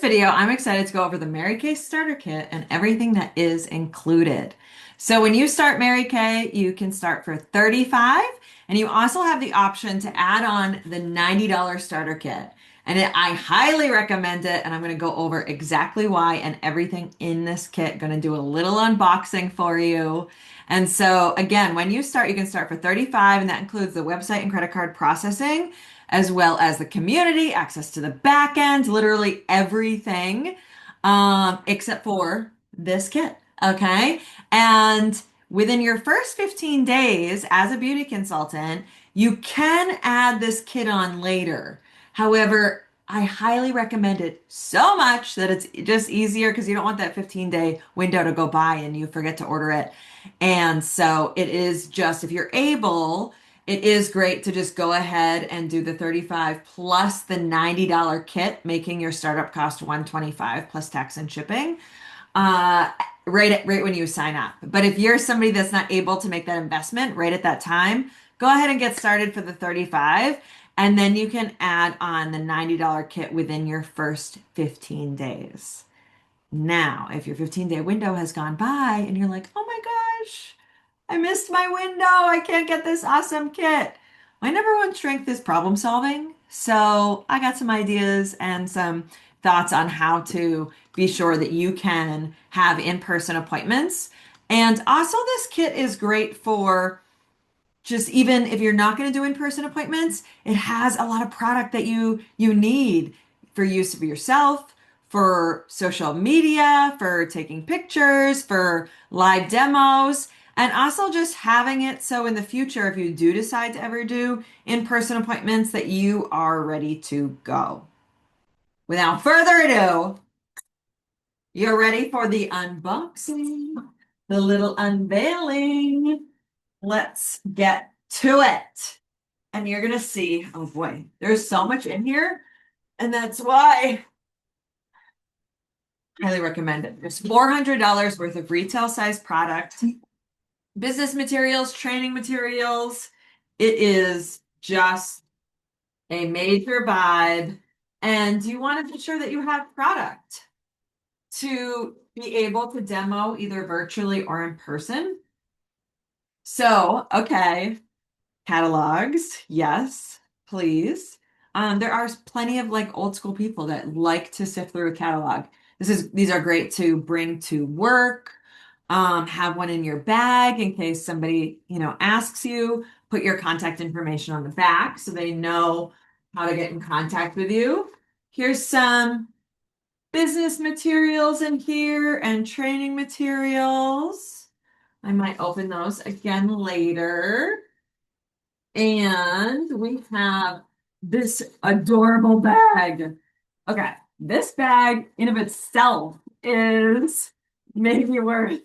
Video, I'm excited to go over the Mary Kay starter kit and everything that is included. So when you start Mary Kay, you can start for 35 and you also have the option to add on the $90 starter kit. I highly recommend it, and I'm going to go over exactly why and everything in this kit. Going to do a little unboxing for you. And so again, when you start, you can start for 35, and that includes the website and credit card processing, as well as the community, access to the back end, literally everything, except for this kit. Okay. And within your first 15 days as a beauty consultant, you can add this kit on later. However, I highly recommend it so much that it's just easier because you don't want that 15-day window to go by and you forget to order it. And so it is just, if you're able, it is great to just go ahead and do the 35 plus the $90 kit, making your startup cost 125 plus tax and shipping. Uh, right when you sign up. But if you're somebody that's not able to make that investment right at that time, go ahead and get started for the 35, and then you can add on the $90 kit within your first 15 days. Now, if your 15-day window has gone by and you're like, oh my gosh, I missed my window. I can't get this awesome kit. My number one strength is problem solving. So I got some ideas and some thoughts on how to be sure that you can have in-person appointments. And also, this kit is great for just even if you're not going to do in-person appointments, it has a lot of product that you need for use of yourself, for social media, for taking pictures, for live demos, and also just having it so in the future, if you do decide to ever do in-person appointments, that you are ready to go. Without further ado, you're ready for the unboxing, the little unveiling. Let's get to it. And you're going to see, oh boy, there's so much in here. And that's why I highly recommend it. There's $400 worth of retail size product, business materials, training materials. It is just a major vibe. And you want to be sure that you have product to be able to demo either virtually or in person. So, okay, catalogs, yes, please. There are plenty of like old school people that like to sift through a catalog. These are great to bring to work. Have one in your bag in case somebody, asks you. Put your contact information on the back so they know how to get in contact with you. Here's some business materials in here and training materials. I might open those again later. And we have this adorable bag. Okay, this bag in of itself is maybe worth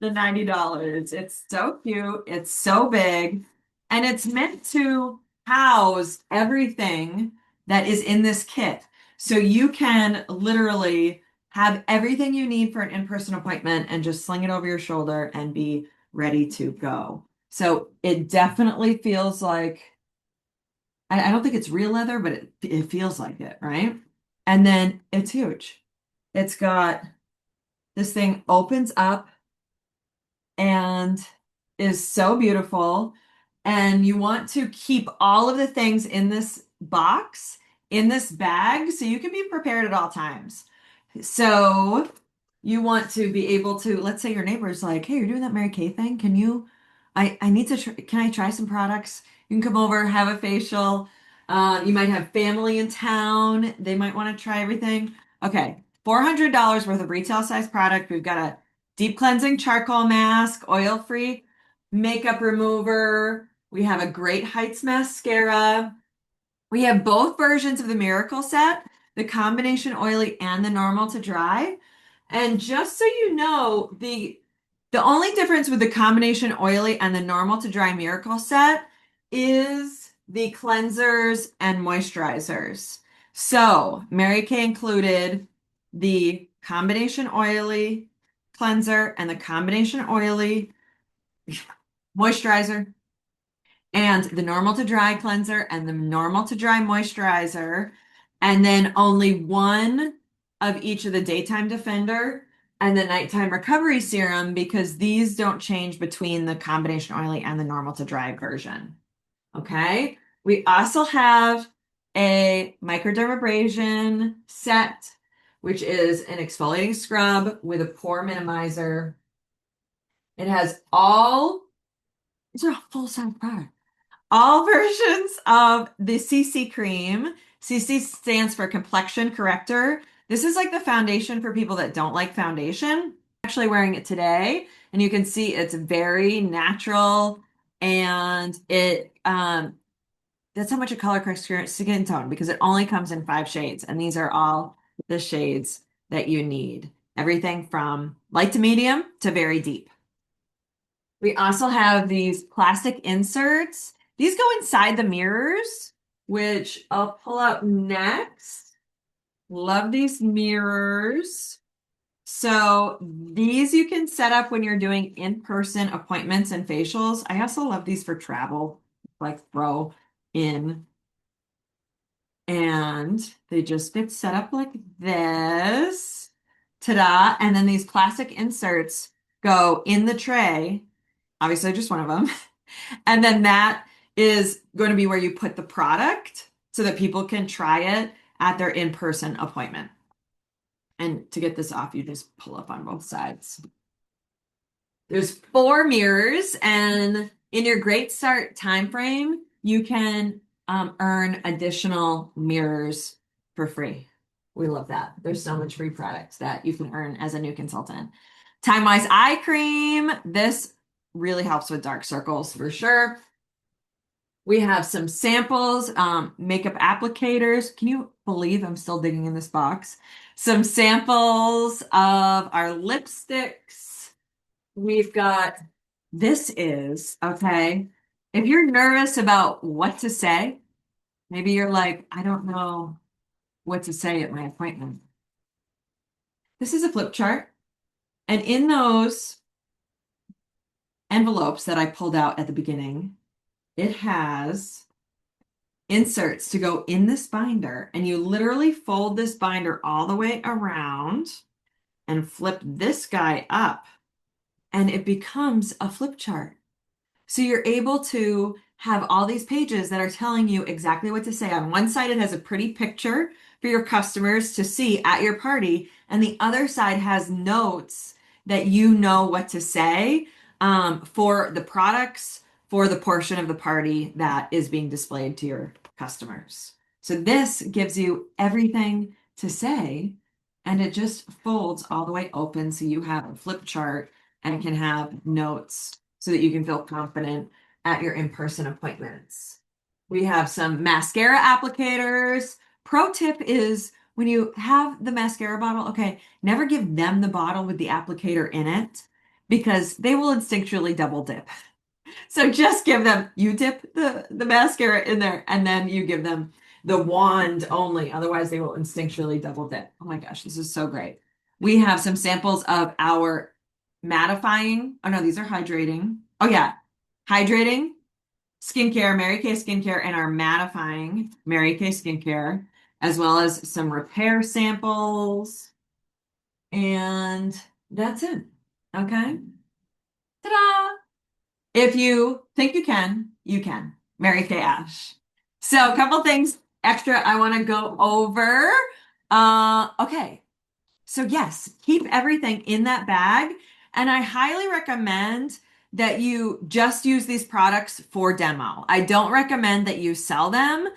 the $90. It's so cute, it's so big, and it's meant to house everything that is in this kit. So you can literally have everything you need for an in-person appointment and just sling it over your shoulder and be ready to go. So it definitely feels like, I don't think it's real leather, but it feels like it, right? And then it's huge. It's got this thing opens up and is so beautiful. And you want to keep all of the things in this box, in this bag, so you can be prepared at all times. So you want to be able to, let's say your neighbor's like, hey, you're doing that Mary Kay thing. I need to, can I try some products? You can come over, have a facial. You might have family in town. They might want to try everything. Okay, $400 worth of retail size product. We've got a deep cleansing charcoal mask, oil-free makeup remover. We have a Great Heights mascara. We have both versions of the Miracle Set, the combination oily and the normal to dry. And just so you know, the only difference with the combination oily and the normal to dry Miracle Set is the cleansers and moisturizers. So Mary Kay included the combination oily cleanser and the combination oily moisturizer and the normal to dry cleanser and the normal to dry moisturizer, and then only one of each of the daytime defender and the nighttime recovery serum because these don't change between the combination oily and the normal to dry version. Okay. We also have a microdermabrasion set, which is an exfoliating scrub with a pore minimizer. It has it's a full size product. All versions of the CC cream. CC stands for complexion corrector. This is like the foundation for people that don't like foundation. I'm actually wearing it today, and you can see it's very natural, and that's how much it color corrects your skin tone because it only comes in 5 shades, and these are all the shades that you need. Everything from light to medium to very deep. We also have these plastic inserts. These go inside the mirrors, which I'll pull out next. Love these mirrors. So these you can set up when you're doing in-person appointments and facials. I also love these for travel, like throw in. And they just get set up like this. Ta-da. And then these plastic inserts go in the tray. Obviously, just one of them. And then that is going to be where you put the product so that people can try it at their in-person appointment. And to get this off, you just pull up on both sides. There's 4 mirrors, and in your Great Start time frame, you can earn additional mirrors for free. We love that. There's so much free products that you can earn as a new consultant. Time Wise Eye Cream. This really helps with dark circles for sure. We have some samples, makeup applicators. Can you believe I'm still digging in this box? Some samples of our lipsticks. We've got, okay. If you're nervous about what to say, maybe you're like, I don't know what to say at my appointment. This is a flip chart. And in those envelopes that I pulled out at the beginning, it has inserts to go in this binder, and you literally fold this binder all the way around and flip this guy up, and it becomes a flip chart. So you're able to have all these pages that are telling you exactly what to say. On one side, it has a pretty picture for your customers to see at your party, and the other side has notes that you know what to say for the products for the portion of the party that is being displayed to your customers. So this gives you everything to say, and it just folds all the way open so you have a flip chart and can have notes so that you can feel confident at your in-person appointments. We have some mascara applicators. Pro tip is when you have the mascara bottle, okay, never give them the bottle with the applicator in it because they will instinctually double dip. So just give them, you dip the mascara in there and then you give them the wand only. Otherwise, they will instinctually double dip. Oh my gosh, this is so great. We have some samples of our mattifying. Oh no, these are hydrating. Oh yeah, hydrating skincare, Mary Kay skincare, and our mattifying Mary Kay skincare, as well as some repair samples. And that's it. Okay. Ta-da! If you think you can, you can. Mary Kay Ash. So a couple things extra I want to go over. Okay. So yes, keep everything in that bag. And I highly recommend that you just use these products for demo. I don't recommend that you sell them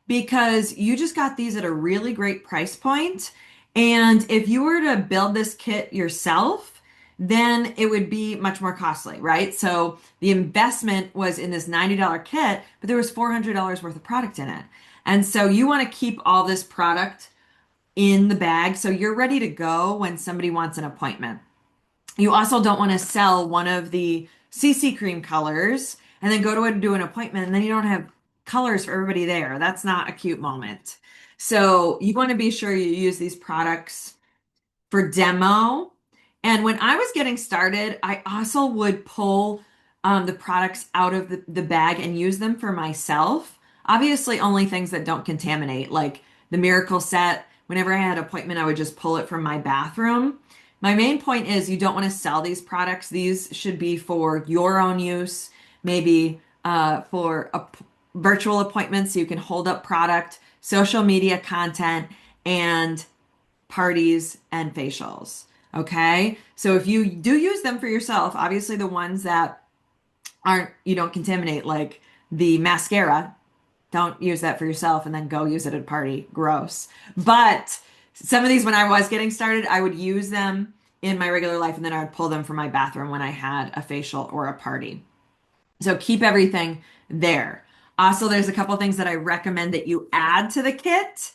because you just got these at a really great price point. And if you were to build this kit yourself, then it would be much more costly, right? So the investment was in this $90 kit, but there was $400 worth of product in it. And so you want to keep all this product in the bag so you're ready to go when somebody wants an appointment. You also don't want to sell one of the CC cream colors and then go to do an appointment and then you don't have colors for everybody there. That's not a cute moment. So you want to be sure you use these products for demo. And when I was getting started, I also would pull the products out of the bag and use them for myself. Obviously, only things that don't contaminate, like the Miracle Set. whenever I had an appointment, I would just pull it from my bathroom. My main point is you don't want to sell these products. These should be for your own use, maybe for virtual appointments so you can hold up product, social media content, and parties and facials. Okay. So if you do use them for yourself, obviously the ones that aren't, you don't contaminate, like the mascara, don't use that for yourself and then go use it at a party. Gross. But some of these, when I was getting started, I would use them in my regular life and then I would pull them from my bathroom when I had a facial or a party. So keep everything there. Also, there's a couple things that I recommend that you add to the kit.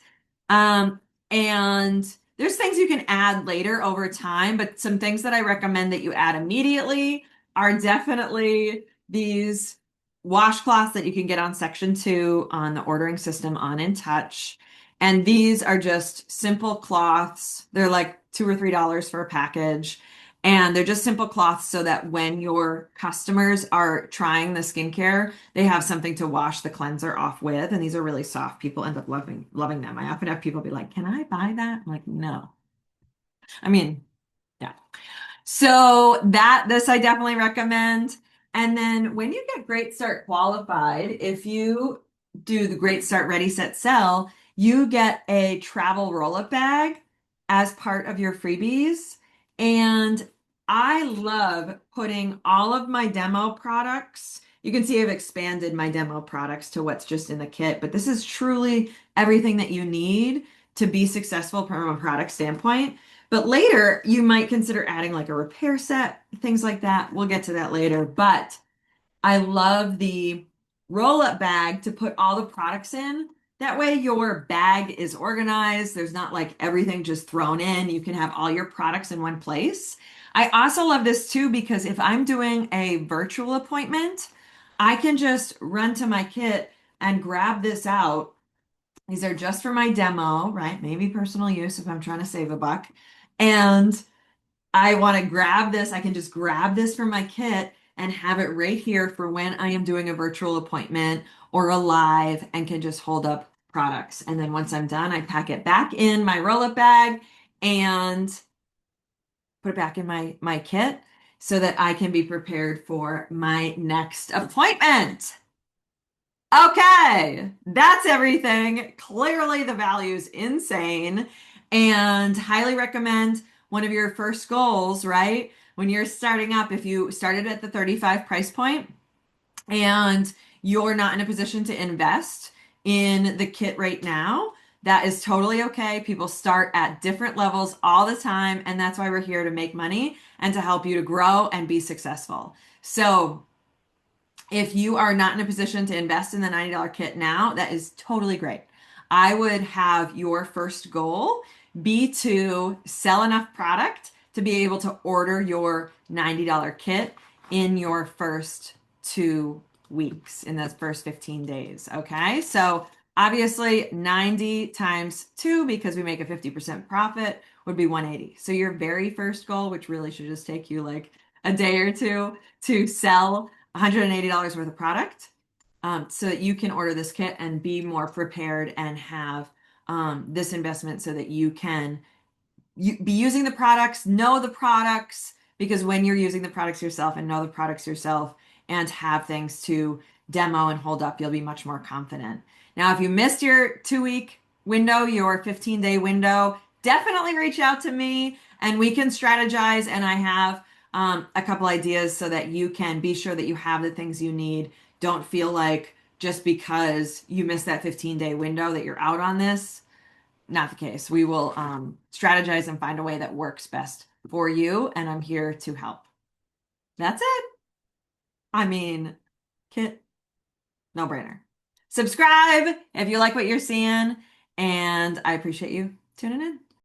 Um, and there's things you can add later over time, but some things that I recommend that you add immediately are definitely these washcloths that you can get on section 2 on the ordering system on In Touch. And these are just simple cloths. They're like $2 or $3 for a package. And they're just simple cloths so that when your customers are trying the skincare, they have something to wash the cleanser off with. And these are really soft. People end up loving them. I often have people be like, "Can I buy that?" I'm like, "No." I mean, yeah. So this I definitely recommend. And then when you get Great Start qualified, if you do the Great Start Ready Set Sell, you get a travel roll-up bag as part of your freebies. And I love putting all of my demo products. You can see I've expanded my demo products to what's just in the kit, but this is truly everything that you need to be successful from a product standpoint. But later, you might consider adding like a repair set, things like that. We'll get to that later. But I love the roll-up bag to put all the products in. That way, your bag is organized. There's not like everything just thrown in. You can have all your products in one place. I also love this too because if I'm doing a virtual appointment, I can just run to my kit and grab this out. These are just for my demo, right? Maybe personal use if I'm trying to save a buck. And I want to grab this. I can just grab this from my kit and have it right here for when I am doing a virtual appointment or a live and can just hold up products. And then once I'm done, I pack it back in my roll-up bag and put it back in my kit so that I can be prepared for my next appointment. Okay, that's everything. Clearly, the value's insane and highly recommend one of your first goals, right? When you're starting up, if you started at the 35 price point and you're not in a position to invest in the kit right now, that is totally okay. People start at different levels all the time, and that's why we're here to make money and to help you to grow and be successful. So, if you are not in a position to invest in the $90 kit now, that is totally great. I would have your first goal be to sell enough product to be able to order your $90 kit in your first 2 weeks, in those first 15 days. Okay. So obviously 90 times 2, because we make a 50% profit, would be 180. So your very first goal, which really should just take you like a day or two to sell $180 worth of product, so that you can order this kit and be more prepared and have this investment so that you can be using the products, know the products, because when you're using the products yourself and know the products yourself and have things to demo and hold up, you'll be much more confident. Now, if you missed your 2 week window, your 15-day window, definitely reach out to me and we can strategize. And I have a couple ideas so that you can be sure that you have the things you need. Don't feel like just because you missed that 15-day window that you're out on this. Not the case. We will strategize and find a way that works best for you, and I'm here to help. That's it. I mean, Kit, no brainer. Subscribe if you like what you're seeing, and I appreciate you tuning in.